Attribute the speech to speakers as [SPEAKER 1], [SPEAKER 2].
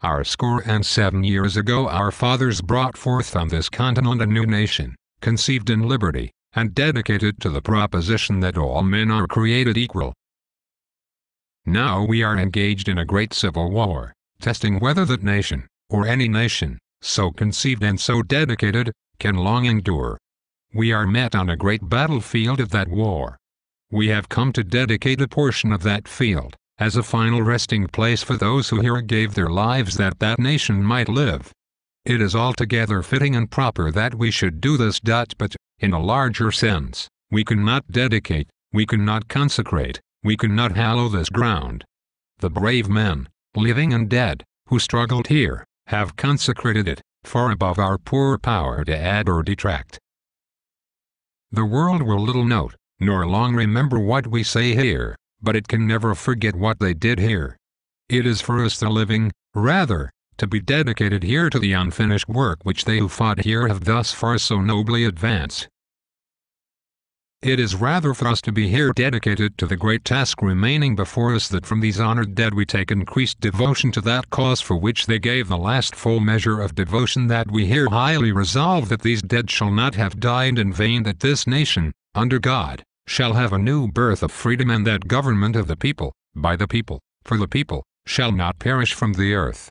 [SPEAKER 1] Our 67 years ago our fathers brought forth on this continent a new nation, conceived in liberty, and dedicated to the proposition that all men are created equal. Now we are engaged in a great civil war, testing whether that nation, or any nation, so conceived and so dedicated, can long endure. We are met on a great battlefield of that war. We have come to dedicate a portion of that field, as a final resting place for those who here gave their lives that that nation might live. It is altogether fitting and proper that we should do this. But, in a larger sense, we cannot dedicate, we cannot consecrate, we cannot hallow this ground. The brave men, living and dead, who struggled here, have consecrated it, far above our poor power to add or detract. The world will little note, nor long remember what we say here, but it can never forget what they did here. It is for us the living, rather, to be dedicated here to the unfinished work which they who fought here have thus far so nobly advanced. It is rather for us to be here dedicated to the great task remaining before us, that from these honored dead we take increased devotion to that cause for which they gave the last full measure of devotion, that we here highly resolve that these dead shall not have died in vain, that this nation, under God, shall have a new birth of freedom, and that government of the people, by the people, for the people, shall not perish from the earth.